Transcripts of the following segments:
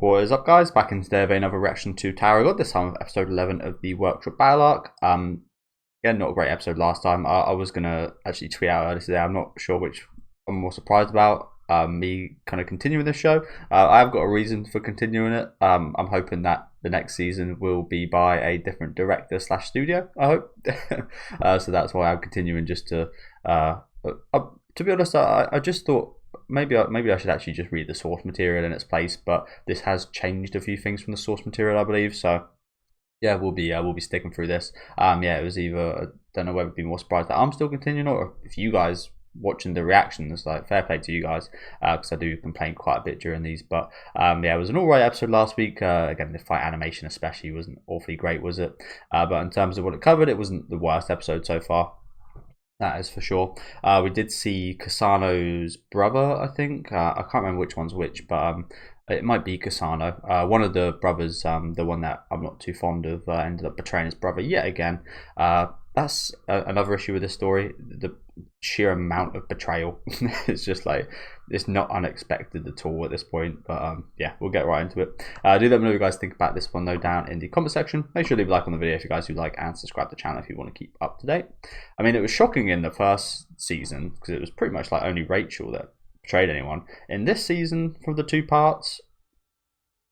What is up, guys? Back in today with another reaction to Tower of God, this time with episode 11 of the Workshop Battle Arc. Yeah, not a great episode last time. I was going to actually tweet out earlier today. I'm not sure which I'm more surprised about. Me kind of continuing the show. I've got a reason for continuing it. I'm hoping that the next season will be by a different director / studio, I hope. So that's why I'm continuing, just to be honest, I just thought maybe I should actually just read the source material in its place, but this has changed a few things from the source material, I believe. So yeah, we'll be sticking through this. Yeah, it was either, I don't know whether to be more surprised that I'm still continuing, or if you guys watching the reactions, like, fair play to you guys, because I do complain quite a bit during these. But yeah, it was an alright episode last week. Again, the fight animation especially wasn't awfully great, was it? But in terms of what it covered, it wasn't the worst episode so far. That is for sure. We did see Kasano's brother, I think. I can't remember which one's which, but it might be Kasano. One of the brothers, the one that I'm not too fond of, ended up betraying his brother yet again. That's another issue with this story. The sheer amount of betrayal. It's just like, it's not unexpected at all at this point. But yeah, we'll get right into it. Do let me know what you guys think about this one, though, down in the comment section. Make sure to leave a like on the video if you guys do like, and subscribe to the channel if you want to keep up to date. I mean, it was shocking in the first season because it was pretty much like only Rachel that betrayed anyone. In this season, from the two parts,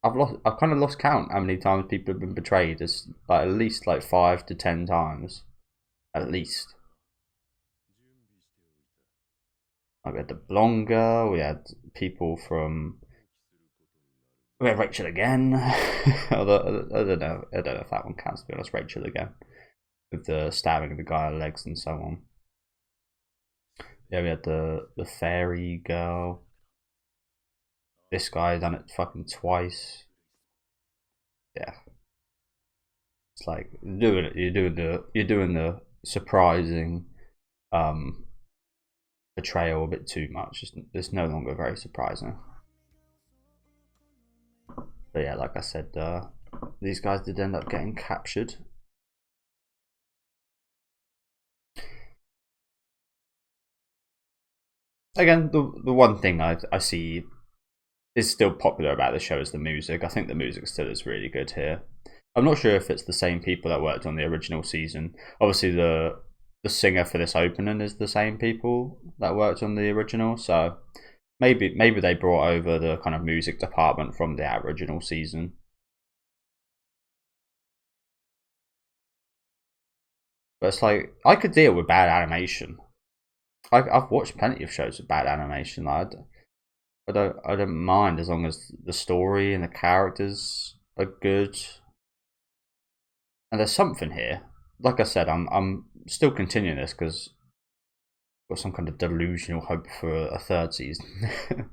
I've kind of lost count how many times people have been betrayed. It's like at least like 5 to 10 times, at least. We had the blonde girl. We had people from. We had Rachel again. Although I don't know if that one counts, to be honest. Rachel again, with the stabbing of the guy on the legs and so on. Yeah, we had the fairy girl. This guy done it fucking twice. Yeah, it's like you're doing the surprising betrayal a bit too much. It's no longer very surprising. But yeah, like I said, these guys did end up getting captured. Again, the one thing I see is still popular about the show is the music. I think the music still is really good here. I'm not sure if it's the same people that worked on the original season. Obviously, the singer for this opening is the same people that worked on the original, so maybe they brought over the kind of music department from the original season. But it's like, I could deal with bad animation. I've watched plenty of shows with bad animation. I don't mind, as long as the story and the characters are good. And there's something here. Like I said, I'm still continuing this because I've got some kind of delusional hope for a third season. I'm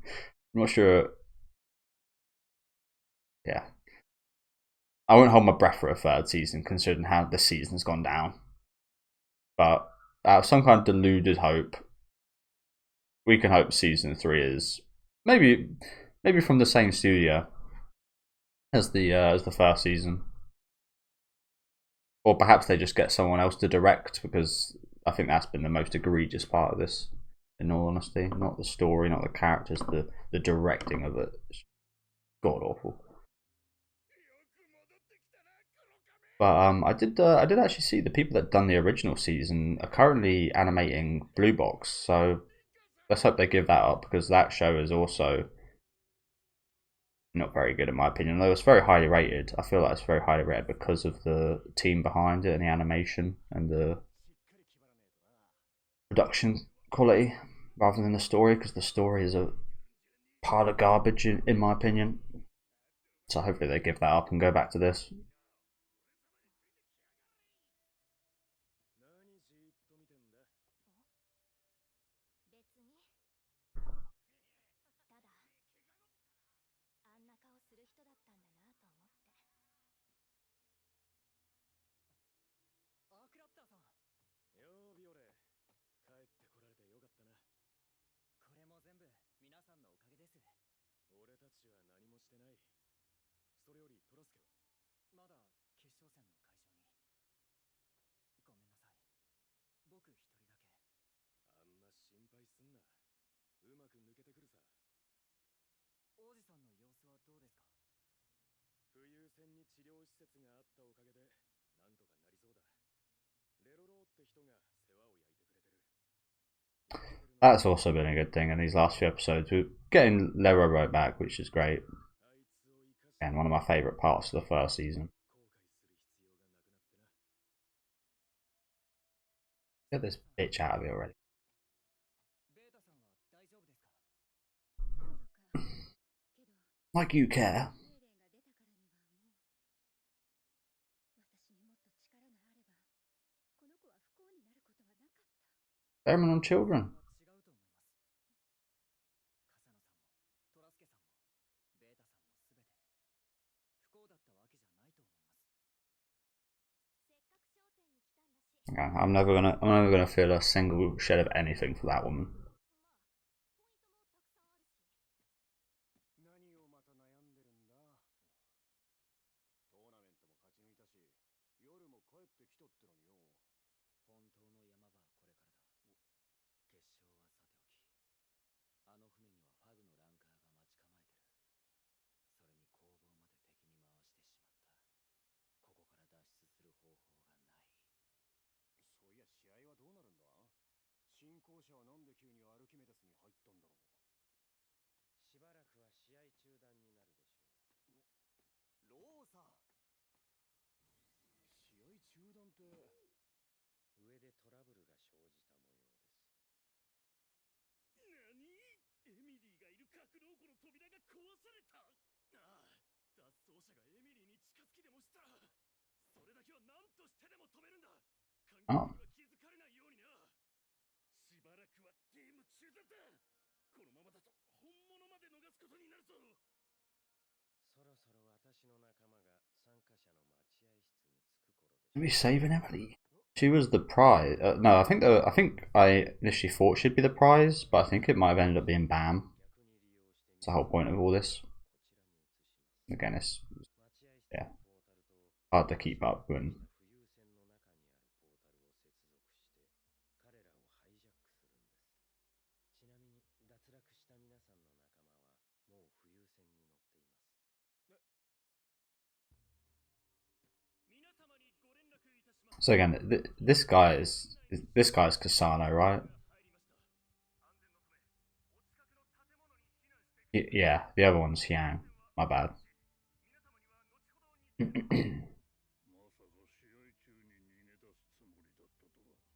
not sure. Yeah, I won't hold my breath for a third season, considering how this season's gone down. But out of some kind of deluded hope, we can hope season 3 is maybe from the same studio as the first season, or perhaps they just get someone else to direct, because I think that's been the most egregious part of this, in all honesty. Not the story, not the characters, the directing of it. It's god awful. But I did actually see the people that done the original season are currently animating Blue Box, so let's hope they give that up, because that show is also not very good in my opinion. Though it's very highly rated. I feel like it's very highly rated because of the team behind it and the animation and the production quality, rather than the story, because the story is a pile of garbage in my opinion. So hopefully they give that up and go back to this. That's also been a good thing in these last few episodes. We're getting Leroro back, which is great. And one of my favourite parts of the first season. Get this bitch out of here already. Like you care. Experiment on children. Okay, I'm never gonna feel a single shred of anything for that woman. Oh. Are we saving Emily? She was the prize. No, I think I initially thought she'd be the prize, but I think it might have ended up being Bam. That's the whole point of all this. Again, it's hard to keep up when. So again, this guy's Kasano, right? Yeah, the other one's Yang. My bad.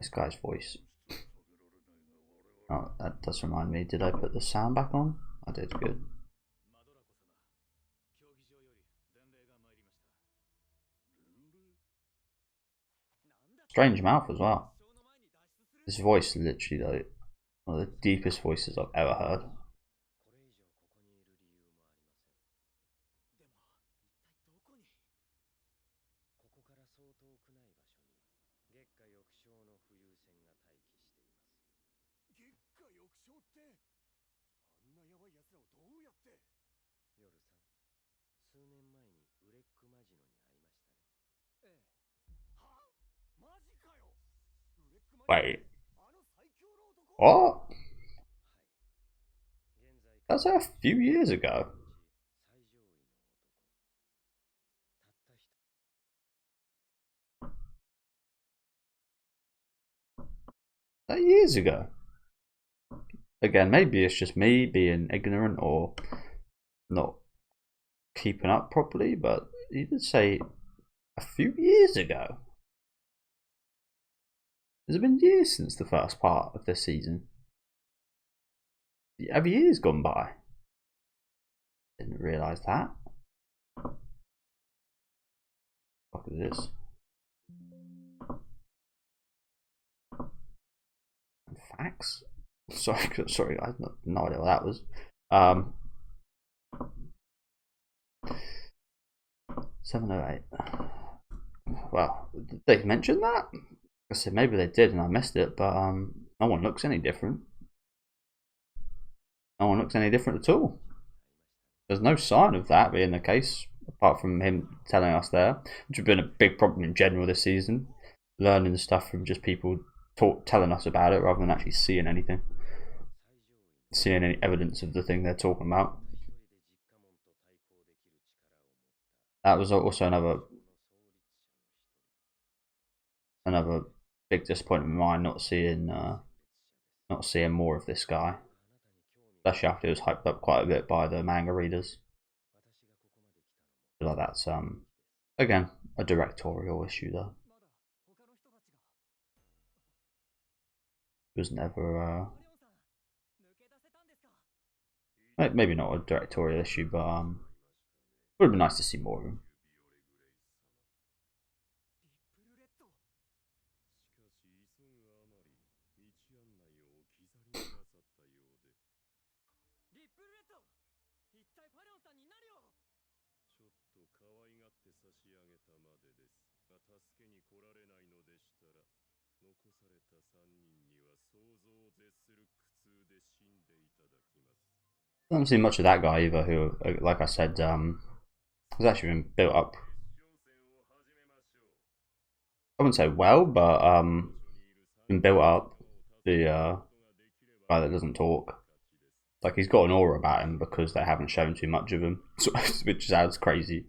This guy's voice. Oh, that does remind me. Did I put the sound back on? I did. Good. Strange mouth as well. This voice is literally like one of the deepest voices I've ever heard. Wait. What? That's a few years ago. That years ago. Again, maybe it's just me being ignorant or not keeping up properly, but you did say a few years ago. Has it been years since the first part of this season? Have years gone by? Didn't realise that. What is this? Facts? Sorry guys, no idea what that was. 708. Well, did they mention that? I said maybe they did and I missed it, but no one looks any different. No one looks any different at all. There's no sign of that being the case, apart from him telling us there, which has been a big problem in general this season. Learning stuff from just people telling us about it rather than actually seeing anything. Seeing any evidence of the thing they're talking about. That was also another big disappointment of mine, not seeing more of this guy, especially after he was hyped up quite a bit by the manga readers. I feel like that's again a directorial issue though. It was never maybe not a directorial issue, but it would have been nice to see more of him. I haven't seen much of that guy either, who, like I said, has actually been built up. I wouldn't say well, but been built up. The guy that doesn't talk, like he's got an aura about him because they haven't shown too much of him, which sounds crazy.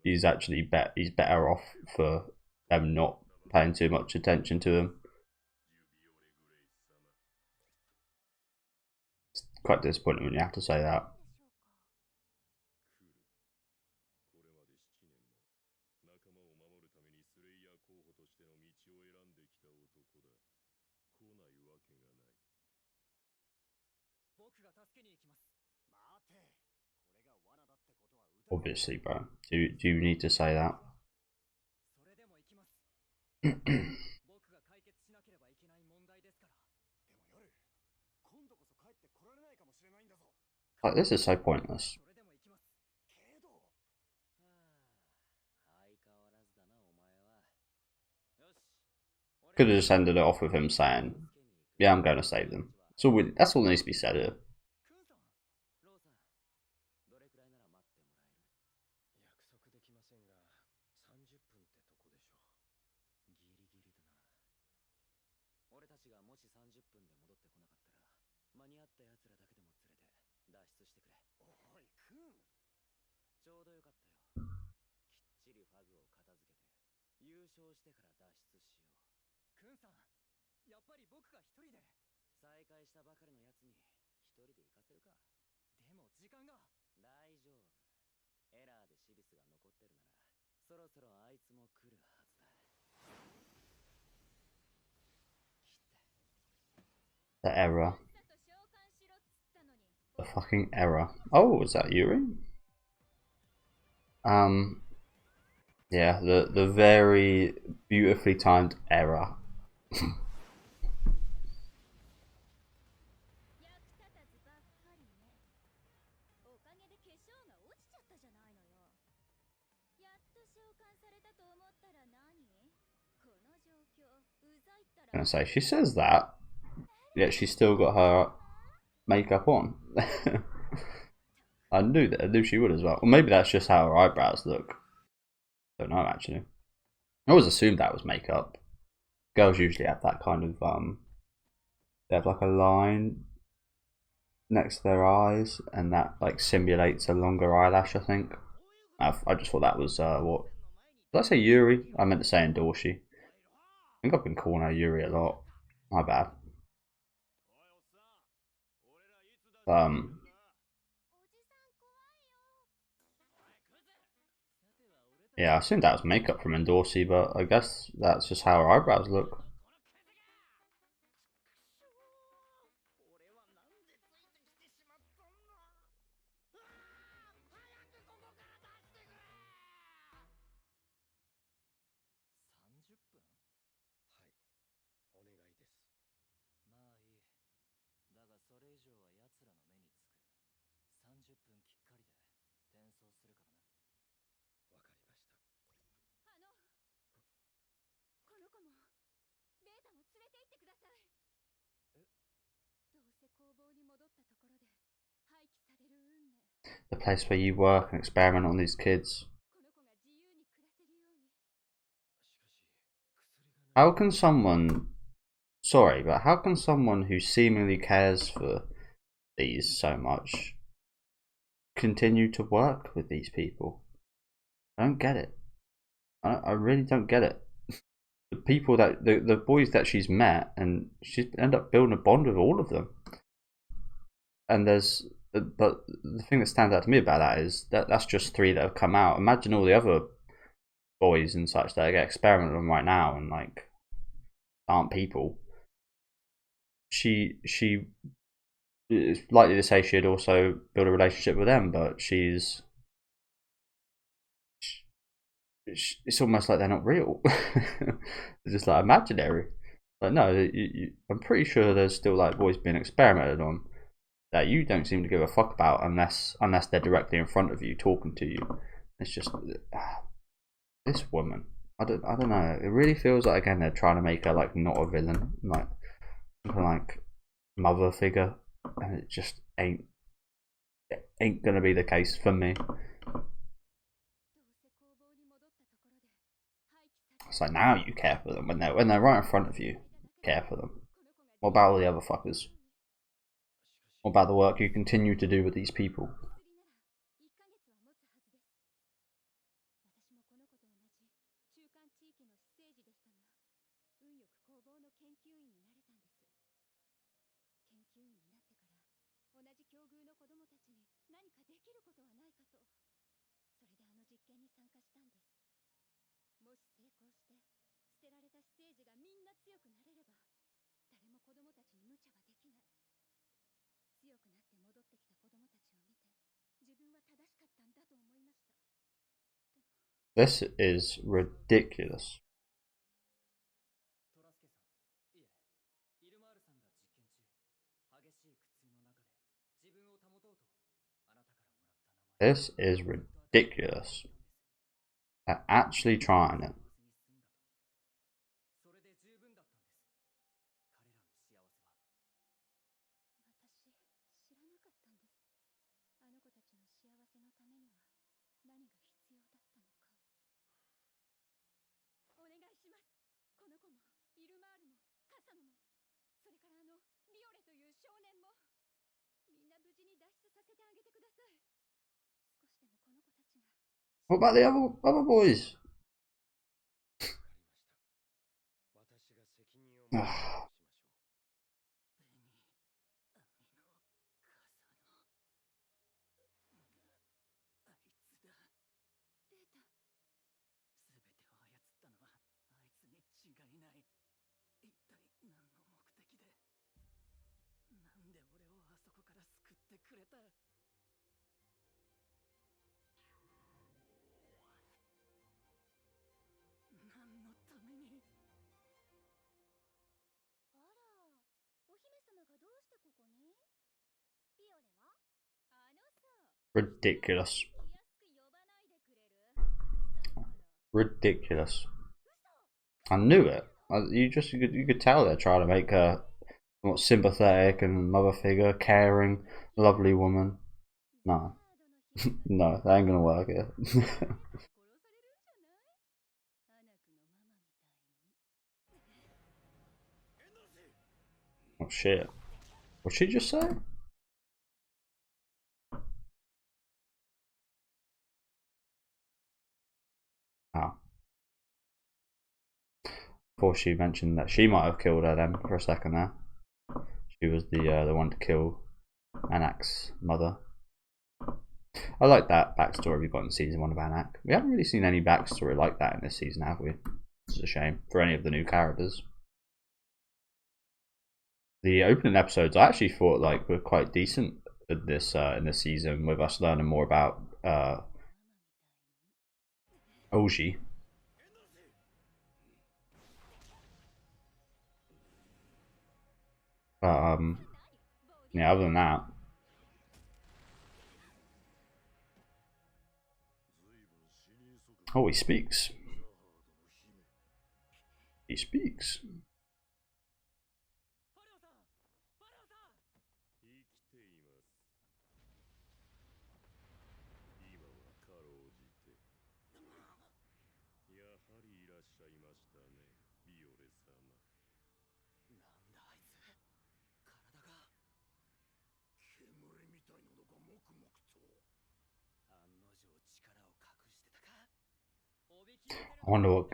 He's actually he's better off for them not paying too much attention to him. It's quite disappointing when you have to say that. Obviously, bro. Do you need to say that? Like, this is so pointless. Could have just ended it off with him saying, "Yeah, I'm going to save them." That's all that needs to be said here. The error. The fucking error. Oh, is that Yuri? Yeah, the very beautifully timed error. I'm gonna say she says that, yet she's still got her makeup on. I knew that. I knew she would as well. Or maybe that's just how her eyebrows look. Don't know actually. I always assumed that was makeup. Girls usually have that kind of they have like a line next to their eyes, and that like simulates a longer eyelash. I think. I just thought that was what did I say? Yuri? I meant to say Endorshi. I think I've been calling her Yuri a lot. My bad. Yeah, I assumed that was makeup from Endorsi, but I guess that's just how her eyebrows look. The place where you work and experiment on these kids. How can someone, sorry, but how can someone who seemingly cares for these so much continue to work with these people? I don't get it. I really don't get it. The people that the boys that she's met, and she's ended up building a bond with all of them. And but the thing that stands out to me about that is that's just 3 that have come out. Imagine all the other boys and such that get experimented on right now and like aren't people. She is likely to say she'd also build a relationship with them, but it's almost like they're not real. They're just like imaginary. Like no, I'm pretty sure there's still like boys being experimented on that you don't seem to give a fuck about unless they're directly in front of you talking to you. It's just this woman. I don't know. It really feels like again they're trying to make her like not a villain, like mother figure, and it just ain't gonna be the case for me. It's like now you care for them when they're right in front of you. Care for them. What about all the other fuckers? What about the work you continue to do with these people? This is ridiculous. This is ridiculous. They're actually trying it. What about the other boys? Ridiculous. Ridiculous. I knew it. You could tell they're trying to make her more sympathetic and mother figure, caring, lovely woman. No, no, that ain't gonna work here. Oh shit! What'd she just say? Oh. Before she mentioned that she might have killed her then for a second there. She was the one to kill Anak's mother. I like that backstory we got in season 1 of Anak. We haven't really seen any backstory like that in this season, have we? It's a shame for any of the new characters. The opening episodes I actually thought like were quite decent in this season, with us learning more about Oji. But yeah, other than that, oh, he speaks. He speaks. I wonder what.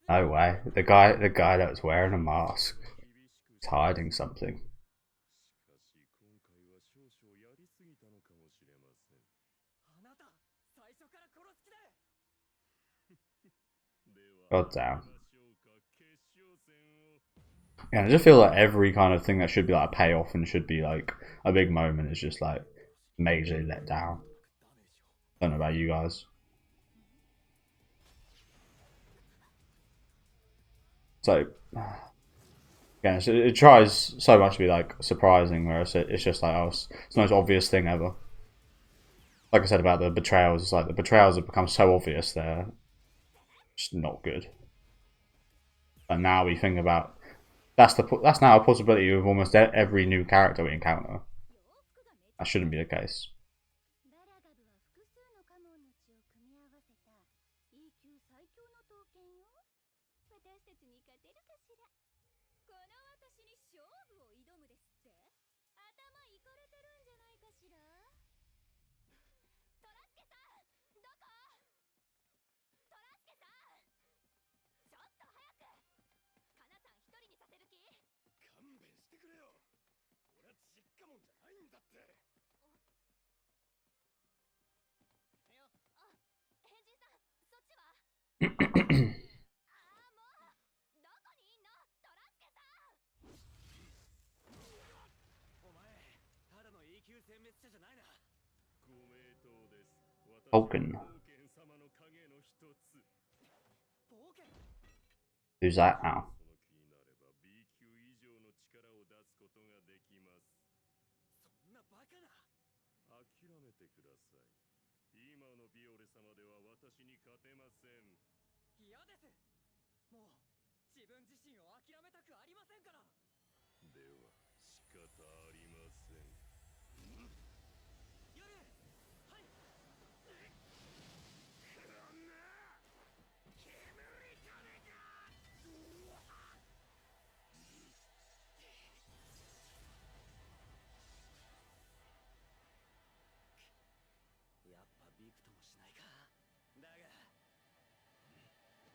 No way. The guy that was wearing a mask is hiding something. God damn. Yeah, I just feel like every kind of thing that should be like a payoff and should be like a big moment is just like majorly let down. Don't know about you guys. So, yeah, it tries so much to be like surprising, whereas it's just like, oh, it's the most obvious thing ever. Like I said about the betrayals, it's like the betrayals have become so obvious they're just not good. And now we think about that's now a possibility of almost every new character we encounter. That shouldn't be the case. Vulcan. Who's that now?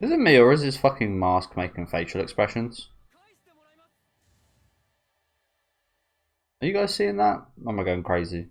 Is it me or is his fucking mask making facial expressions? Are you guys seeing that? Or am I going crazy?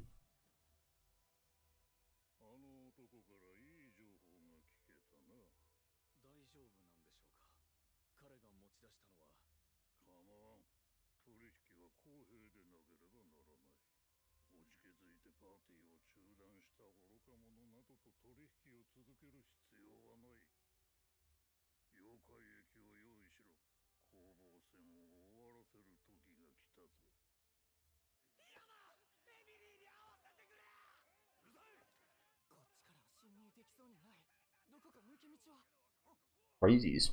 Crazies.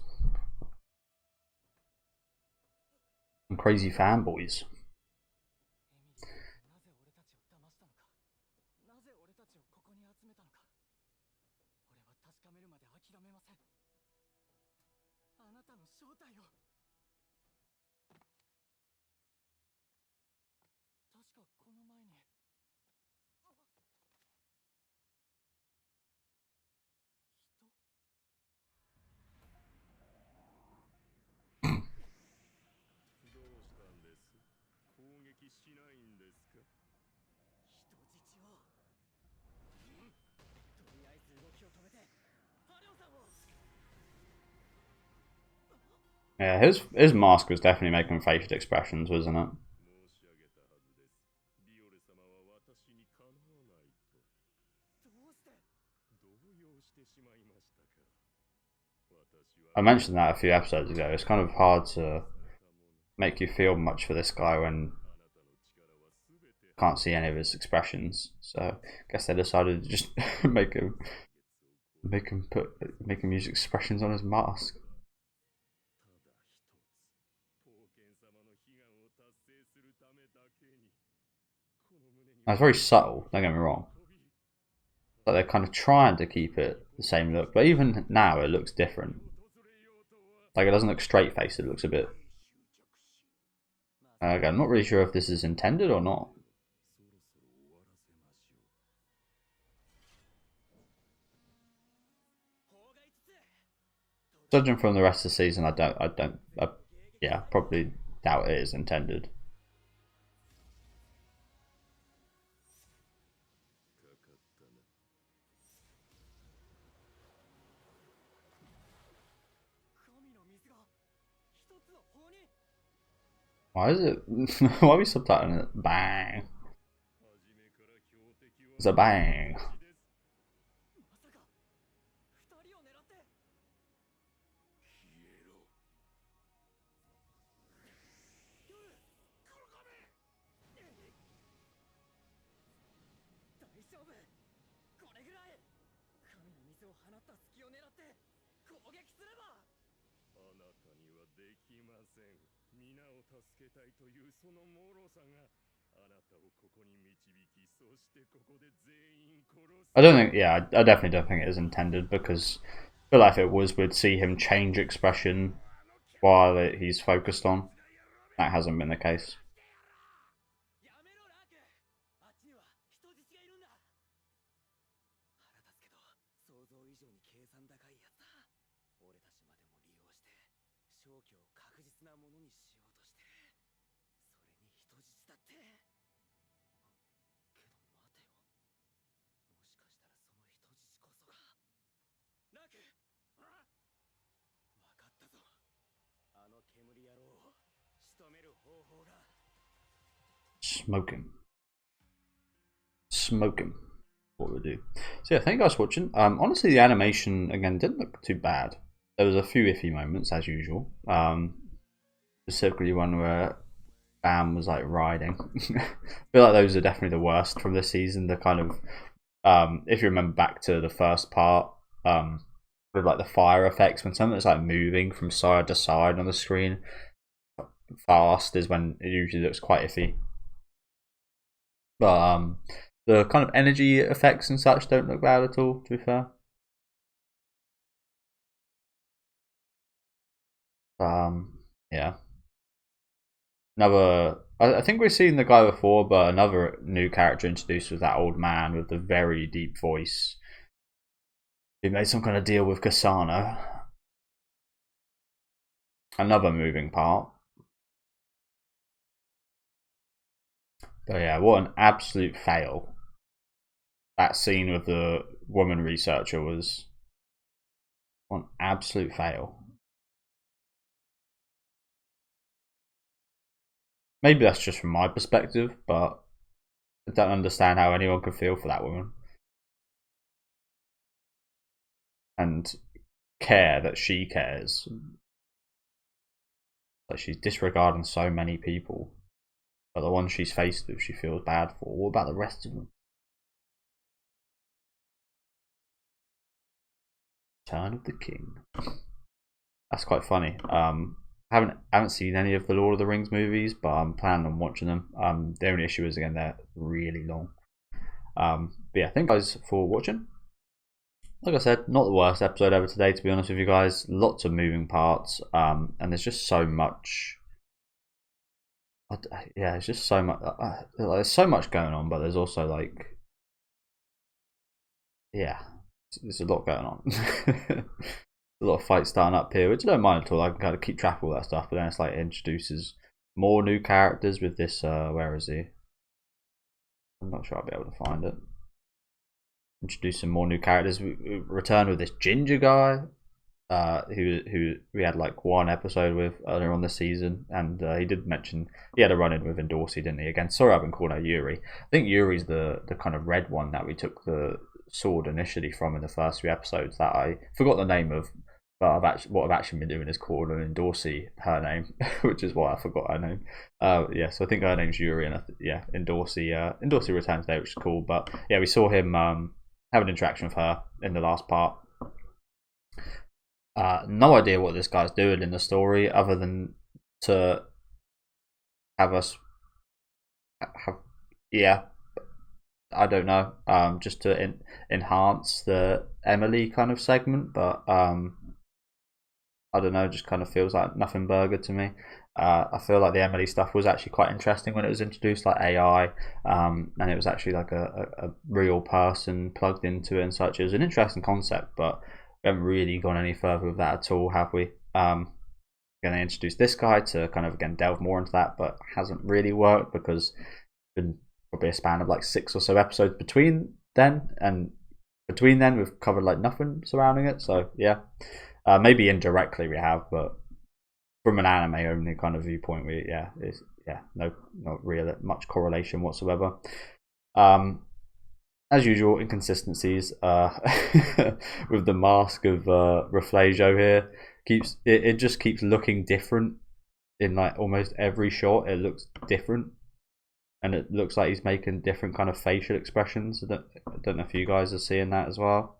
Some crazy fanboys. Yeah, his mask was definitely making facial expressions, wasn't it? I mentioned that a few episodes ago. It's kind of hard to make you feel much for this guy when you can't see any of his expressions. So I guess they decided to just make him use expressions on his mask. That's very subtle, don't get me wrong. But they're kind of trying to keep it the same look. But even now, it looks different. Like, it doesn't look straight faced, it looks a bit. I'm not really sure if this is intended or not. Judging from the rest of the season, yeah, probably doubt it is intended. Why is it? Why are we subtitling it? Bang. It's a bang. I don't think, yeah, I definitely don't think it is intended, because I feel like if it was, we'd see him change expression while he's focused on. That hasn't been the case. Smoking. What we do. So yeah, thank you guys for watching. Honestly, the animation again didn't look too bad. There was a few iffy moments as usual. Specifically one where Bam was like riding. I feel like those are definitely the worst from this season. The kind of if you remember back to the first part, with like the fire effects, when something's like moving from side to side on the screen fast is when it usually looks quite iffy. But the kind of energy effects and such don't look bad at all, to be fair. Yeah. I think we've seen the guy before, but another new character introduced was that old man with the very deep voice. He made some kind of deal with Kasano. Another moving part. But yeah, what an absolute fail. That scene with the woman researcher was an absolute fail. Maybe that's just from my perspective, but I don't understand how anyone could feel for that woman and care that she cares. Like, she's disregarding so many people, but the one she's faced with she feels bad for. What about the rest of them? Turn of the King. That's quite funny. Haven't seen any of the Lord of the Rings movies, but I'm planning on watching them. The only issue is again they're really long. But yeah, thank you guys for watching. Like I said, not the worst episode ever today, to be honest with you guys. Lots of moving parts, and there's just so much. Yeah, it's just so much. There's so much going on, but there's also like, yeah, there's a lot going on. A lot of fights starting up here, which I don't mind at all. I can kind of keep track of all that stuff, but then it's like it introduces more new characters with this. Where is he? I'm not sure I'll be able to find it. Introducing more new characters. We return with this ginger guy, who we had like one episode with earlier on the season, and he did mention he had a run in with Endorsey, didn't he? Again, sorry I've been calling out Yuri. I think Yuri's the kind of red one that we took the sword initially from in the first few episodes that I forgot the name of, but what I've actually been doing is calling Endorsey her name, which is why I forgot her name. Yeah, so I think her name's Yuri, and yeah, Endorsey returns today, which is cool. But yeah, we saw him have an interaction with her in the last part. No idea what this guy's doing in the story, other than to have us have, yeah, I don't know, just to enhance the Emily kind of segment, but I don't know, just kind of feels like nothing burger to me. I feel like the Emily stuff was actually quite interesting when it was introduced, like AI, and it was actually like a real person plugged into it and such. It was an interesting concept, but We haven't really gone any further with that at all, have we? Going to introduce this guy to kind of again delve more into that, but hasn't really worked because it's been probably a span of like 6 or so episodes between then, and between then we've covered like nothing surrounding it. So yeah, maybe indirectly we have, but from an anime only kind of viewpoint, no, not really much correlation whatsoever. As usual, inconsistencies with the mask of Reflejo here. It just keeps looking different in like almost every shot. It looks different, and it looks like he's making different kind of facial expressions. I don't know if you guys are seeing that as well.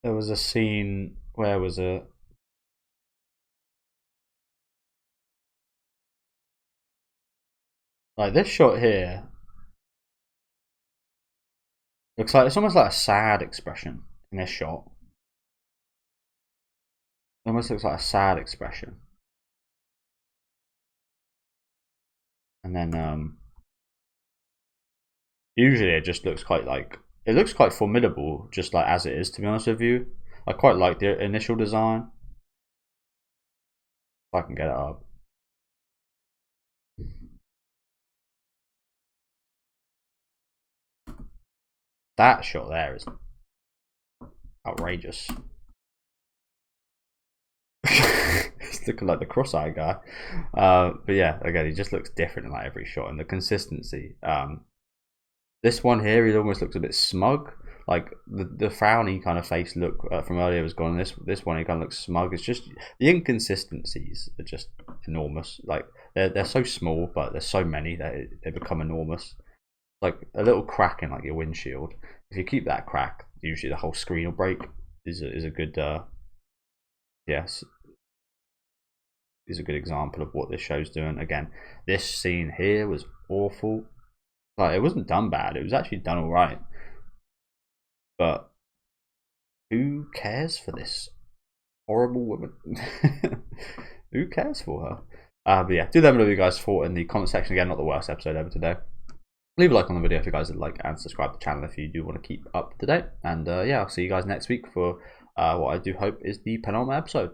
There was a scene, where was it? Like this shot here looks like it's almost like a sad expression in this shot. It almost looks like a sad expression. And then usually it just looks quite like, it looks quite formidable just like as it is, to be honest with you. I quite like the initial design. If I can get it up. That shot there is outrageous. He's looking like the cross-eyed guy. But yeah, again, he just looks different in like every shot, and the consistency. This one here, he almost looks a bit smug. Like the frowny kind of face look from earlier was gone. This one, he kind of looks smug. It's just the inconsistencies are just enormous. Like they're so small, but there's so many that they become enormous. Like a little crack in like your windshield. If you keep that crack, usually the whole screen will break. Is a good yes, is a good example of what this show's doing. Again, this scene here was awful. Like it wasn't done bad. It was actually done all right. But who cares for this horrible woman? Who cares for her? But yeah, do let me know what you guys thought in the comment section. Again, not the worst episode ever today. Leave a like on the video if you guys would like, and subscribe to the channel if you do want to keep up to date. And yeah, I'll see you guys next week for what I do hope is the penultimate episode.